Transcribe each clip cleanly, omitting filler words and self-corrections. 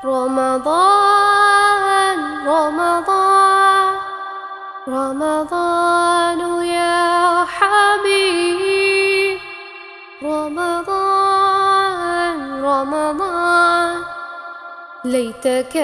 رمضان رمضان رمضان يا حبيب رمضان رمضان ليتك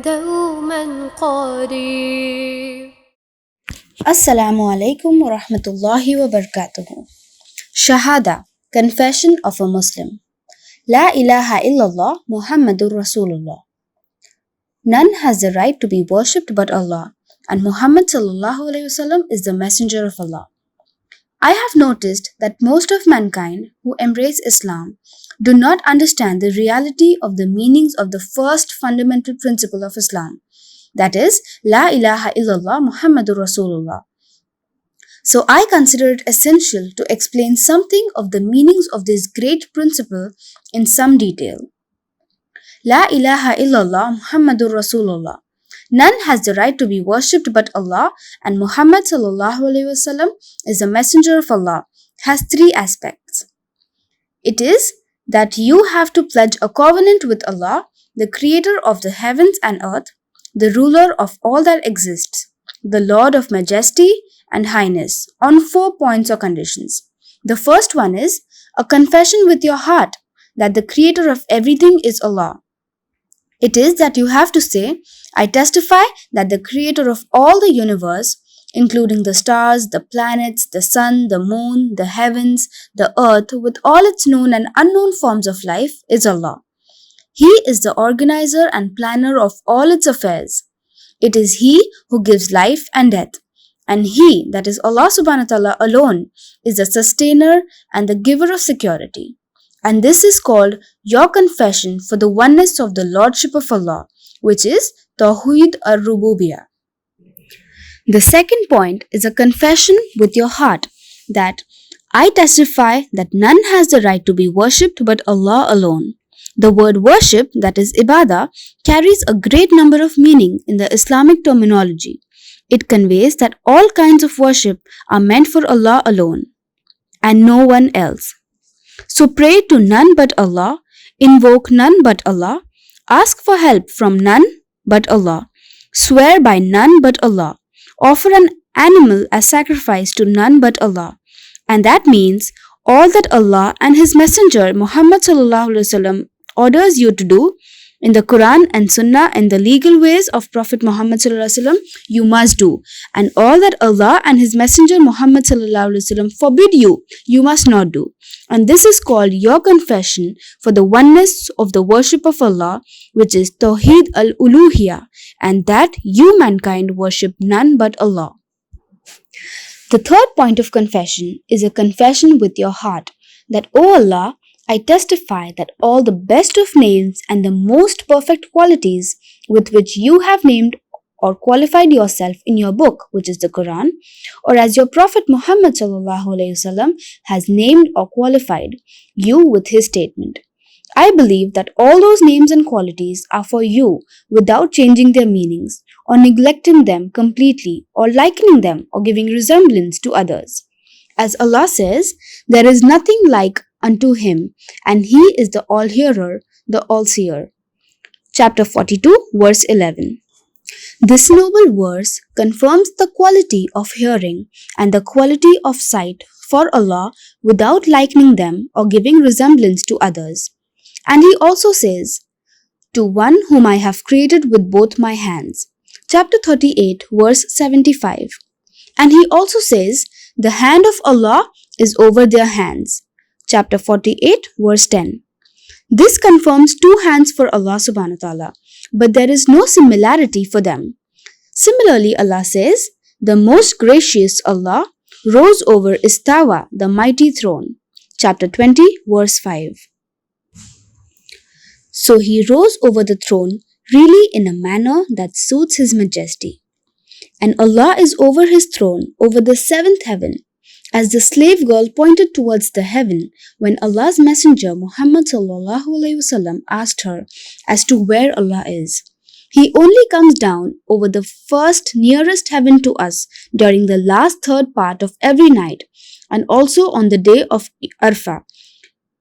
دوما قريب. Assalamu alaikum wa rahmatullahi wa barakatuhu. Shahadah, Confession of a Muslim. La ilaha illallah Muhammadur Rasulullah. None has the right to be worshipped but Allah, and Muhammad sallallahu alaihi wasallam is the messenger of Allah. I have noticed that most of mankind who embrace Islam do not understand the reality of the meanings of the first fundamental principle of Islam, that is, La ilaha illallah Muhammadur Rasulullah. So I consider it essential to explain something of the meanings of this great principle in some detail. La ilaha illallah Muhammadur Rasulullah. None has the right to be worshipped but Allah, and Muhammad sallallahu alaihi wasallam is the messenger of Allah, has three aspects. It is that you have to pledge a covenant with Allah, the creator of the heavens and earth, the ruler of all that exists, the Lord of majesty and highness, on 4 points or conditions. The first one is a confession with your heart that the creator of everything is Allah. It is that you have to say, I testify that the creator of all the universe, including the stars, the planets, the sun, the moon, the heavens, the earth, with all its known and unknown forms of life, is Allah. He is the organizer and planner of all its affairs. It is He who gives life and death. And He, that is Allah subhanahu wa ta'ala alone, is the sustainer and the giver of security. And this is called your confession for the oneness of the Lordship of Allah, which is Tawheed ar-Rububiyyah. The second point is a confession with your heart that I testify that none has the right to be worshipped but Allah alone. The word worship, that is ibadah, carries a great number of meaning in the Islamic terminology. It conveys that all kinds of worship are meant for Allah alone and no one else. So pray to none but Allah, invoke none but Allah, ask for help from none but Allah, swear by none but Allah, offer an animal as sacrifice to none but Allah. And that means all that Allah and His Messenger Muhammad sallallahu alaihi wasallam orders you to do in the Quran and Sunnah and the legal ways of Prophet Muhammad sallallahu alaihi wasallam, you must do, and all that Allah and His Messenger Muhammad sallallahu alaihi wasallam forbid you, you must not do. And this is called your confession for the oneness of the worship of Allah, which is Tawheed al-Uluhiyyah, and that you mankind worship none but Allah. The third point of confession is a confession with your heart that, O Allah, I testify that all the best of names and the most perfect qualities with which you have named or qualified yourself in your book, which is the Quran, or as your Prophet Muhammad sallallahu alaihi wasallam has named or qualified you with his statement. I believe that all those names and qualities are for you without changing their meanings or neglecting them completely or likening them or giving resemblance to others. As Allah says, there is nothing like unto Him, and He is the All-Hearer, the All-Seer. Chapter 42, verse 11. This noble verse confirms the quality of hearing and the quality of sight for Allah without likening them or giving resemblance to others. And He also says, to one whom I have created with both my hands. Chapter 38, verse 75. And He also says, the hand of Allah is over their hands. Chapter 48, verse 10. This confirms two hands for Allah subhanahu wa ta'ala, but there is no similarity for them. Similarly, Allah says, the most gracious Allah rose over Istawa, the mighty throne. Chapter 20, verse 5. So He rose over the throne really in a manner that suits His majesty. And Allah is over His throne over the seventh heaven, as the slave girl pointed towards the heaven when Allah's messenger Muhammad sallallahu alaihi wasallam asked her as to where Allah is. He only comes down over the first nearest heaven to us during the last third part of every night, and also on the day of Arfa,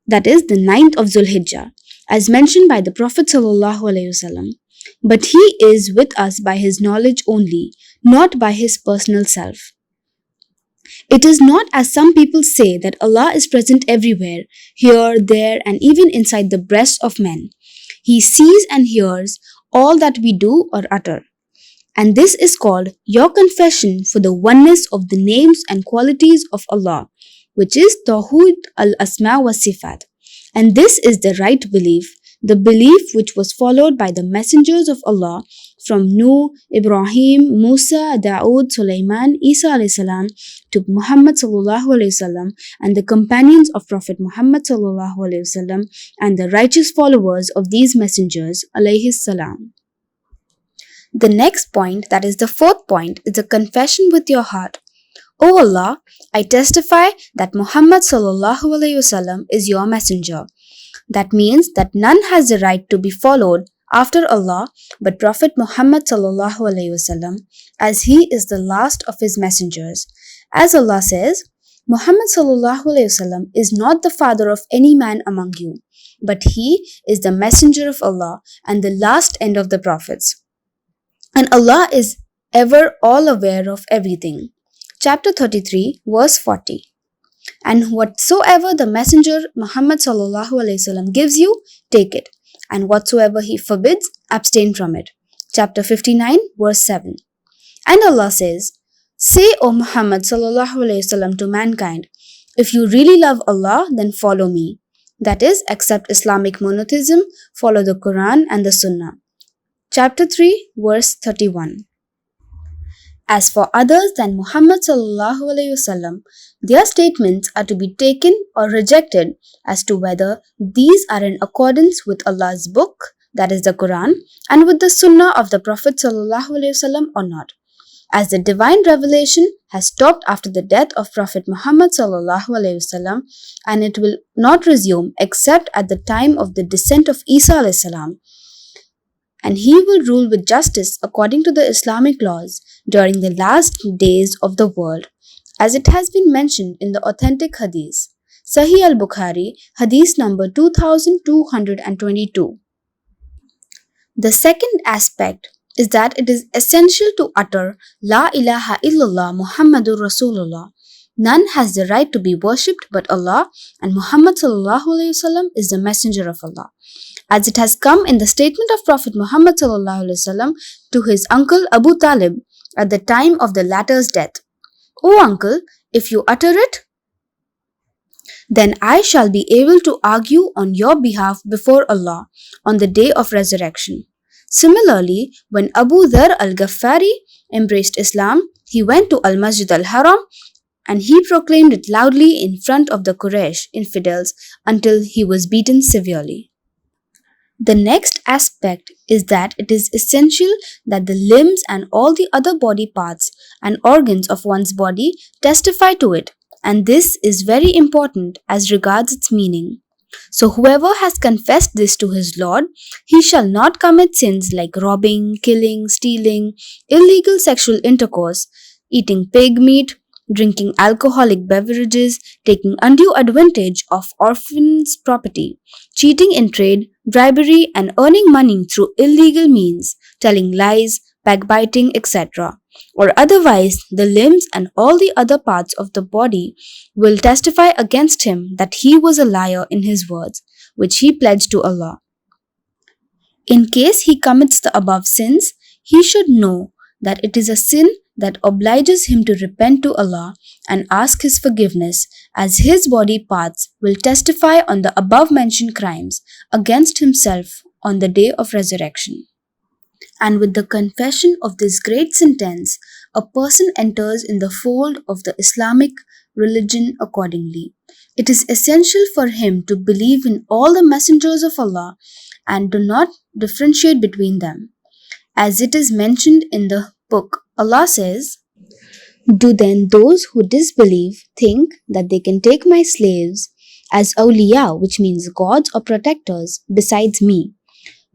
that is the 9th of Zulhijjah, as mentioned by the Prophet ﷺ. But He is with us by His knowledge only, not by His personal self. It is not as some people say that Allah is present everywhere, here, there, and even inside the breasts of men. He sees and hears all that we do or utter. And this is called your confession for the oneness of the names and qualities of Allah, which is Tawhid al-Asma wa Sifat. And this is the right belief, the belief which was followed by the messengers of Allah from Nuh, Ibrahim, Musa, Dawood, Sulaiman, Isa alayhi salam to Muhammad sallallahu alayhi wasallam and the companions of Prophet Muhammad sallallahu alayhi wasallam and the righteous followers of these messengers alayhi salam. The next point, that is the fourth point, is a confession with your heart. O Allah, I testify that Muhammad sallallahu alayhi wasallam is your messenger. That means that none has the right to be followed after Allah but Prophet Muhammad sallallahu alayhi wasallam, as he is the last of his messengers. As Allah says, Muhammad sallallahu alayhi wasallam is not the father of any man among you, but he is the messenger of Allah and the last end of the prophets. And Allah is ever all aware of everything. Chapter 33, verse 40. And whatsoever the messenger Muhammad sallallahu alayhi wasallam gives you, take it. And whatsoever he forbids, abstain from it. Chapter 59, verse 7. And Allah says, say, O Muhammad sallallahu alayhi wasallam to mankind, if you really love Allah, then follow me. That is, accept Islamic monotheism, follow the Quran and the Sunnah. Chapter 3, verse 31. As for others than Muhammad sallallahu alayhi wasallam, their statements are to be taken or rejected as to whether these are in accordance with Allah's book, that is the Quran, and with the Sunnah of the Prophet sallallahu alayhi wasallam or not. As the divine revelation has stopped after the death of Prophet Muhammad sallallahu alayhi wasallam, and it will not resume except at the time of the descent of Isa alayhi salam. And he will rule with justice according to the Islamic laws during the last days of the world, as it has been mentioned in the authentic hadith. Sahih al-Bukhari, hadith number 2222. The second aspect is that it is essential to utter La ilaha illallah Muhammadur Rasulullah. None has the right to be worshipped but Allah, and Muhammad sallallahu alayhi wasallam is the messenger of Allah. As it has come in the statement of Prophet Muhammad sallallahu alayhi wasallam to his uncle Abu Talib at the time of the latter's death. O uncle, if you utter it, then I shall be able to argue on your behalf before Allah on the day of resurrection. Similarly, when Abu Dharr al-Ghaffari embraced Islam, he went to Al-Masjid al-Haram and he proclaimed it loudly in front of the Quraysh infidels until he was beaten severely. The next aspect is that it is essential that the limbs and all the other body parts and organs of one's body testify to it, and this is very important as regards its meaning. So whoever has confessed this to his Lord, he shall not commit sins like robbing, killing, stealing, illegal sexual intercourse, eating pig meat, drinking alcoholic beverages, taking undue advantage of orphans' property, cheating in trade, bribery, and earning money through illegal means, telling lies, backbiting, etc. Or otherwise, the limbs and all the other parts of the body will testify against him that he was a liar in his words, which he pledged to Allah. In case he commits the above sins, he should know that it is a sin that obliges him to repent to Allah and ask His forgiveness, as his body parts will testify on the above mentioned crimes against himself on the day of resurrection. And with the confession of this great sentence, a person enters in the fold of the Islamic religion accordingly. It is essential for him to believe in all the messengers of Allah and do not differentiate between them. As it is mentioned in the book, Allah says, do then those who disbelieve think that they can take my slaves as awliya, which means gods or protectors, besides me.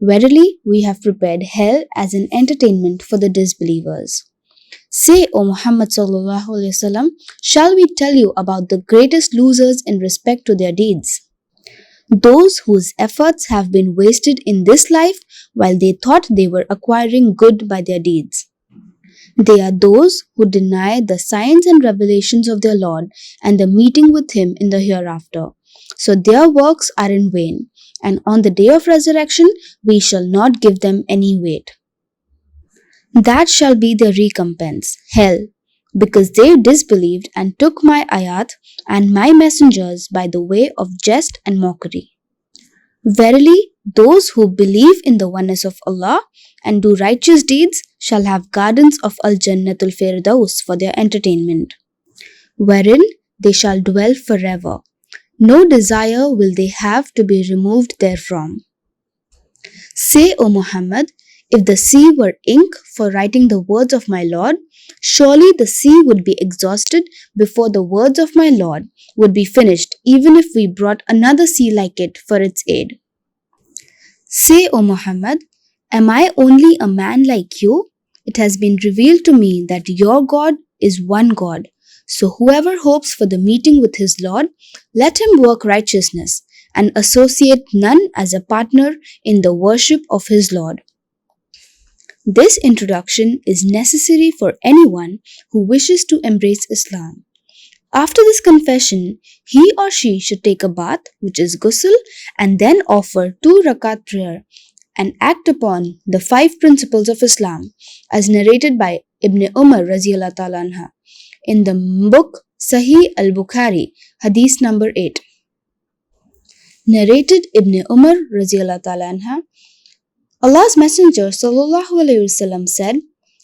Verily, we have prepared hell as an entertainment for the disbelievers. Say, O Muhammad sallallahu alaihi wasallam, shall we tell you about the greatest losers in respect to their deeds? those whose efforts have been wasted in this life while they thought they were acquiring good by their deeds. They are those who deny the signs and revelations of their Lord and the meeting with Him in the hereafter. So their works are in vain, and on the day of resurrection we shall not give them any weight. That shall be their recompense, hell, because they disbelieved and took my ayat and my messengers by the way of jest and mockery. Verily, those who believe in the oneness of Allah and do righteous deeds shall have gardens of Al-Jannatul Firdaus for their entertainment, wherein they shall dwell forever. No desire will they have to be removed therefrom. Say, O Muhammad, if the sea were ink for writing the words of my Lord, surely the sea would be exhausted before the words of my Lord would be finished, even if we brought another sea like it for its aid. Say, O Muhammad, am I only a man like you? It has been revealed to me that your God is one God. So whoever hopes for the meeting with his Lord, let him work righteousness and associate none as a partner in the worship of his Lord. This introduction is necessary for anyone who wishes to embrace Islam. After this confession, he or she should take a bath, which is ghusl, and then offer 2 rakat prayer and act upon the 5 principles of Islam as narrated by Ibn Umar radiyallahu ta'ala anha in the book Sahih al-Bukhari, hadith number 8. Narrated Ibn Umar radiyallahu ta'ala anha, Allah's Messenger sallallahu alaihi wasallam said,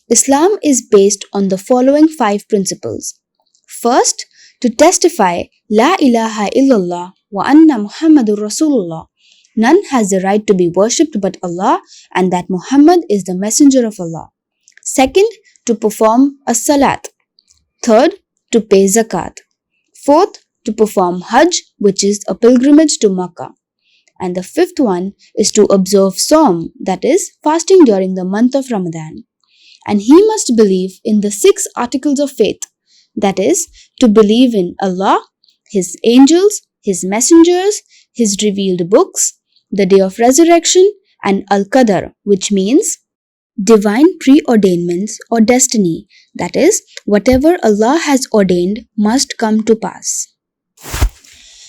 Islam is based on the following 5 principles. First, to testify La ilaha illallah wa anna Muhammadur Rasulullah. None has the right to be worshipped but Allah, and that Muhammad is the messenger of Allah. Second, to perform as-salat. Third, to pay zakat. Fourth, to perform Hajj, which is a pilgrimage to Makkah. And the 5th one is to observe Sawm, that is, fasting during the month of Ramadan. And he must believe in the 6 articles of faith, that is, to believe in Allah, His angels, His messengers, His revealed books, the day of resurrection, and Al-Qadar, which means divine preordainments or destiny, that is, whatever Allah has ordained must come to pass.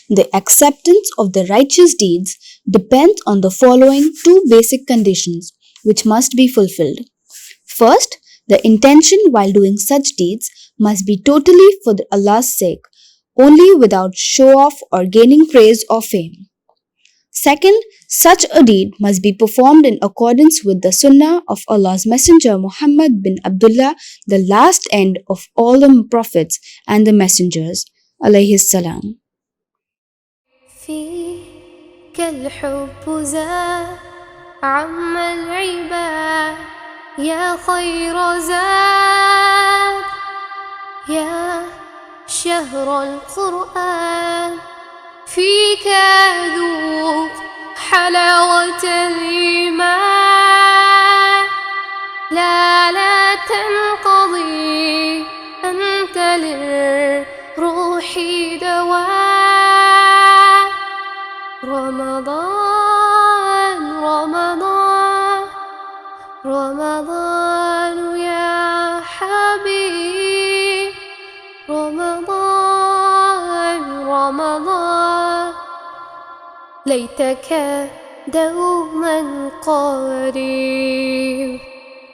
The acceptance of the righteous deeds depends on the following 2 basic conditions which must be fulfilled. First, the intention while doing such deeds must be totally for Allah's sake, only without show-off or gaining praise or fame. Second, such a deed must be performed in accordance with the Sunnah of Allah's Messenger Muhammad bin Abdullah, the last end of all the prophets and the messengers, alayhi salam. فيك الحب زاد عم العباد يا خير زاد يا شهر القرآن فيك ذوق حلاوة الإيمان لا تنقضي أنت للروح دواء رمضان رمضان رمضان يا حبيب رمضان ليتك دوما قريب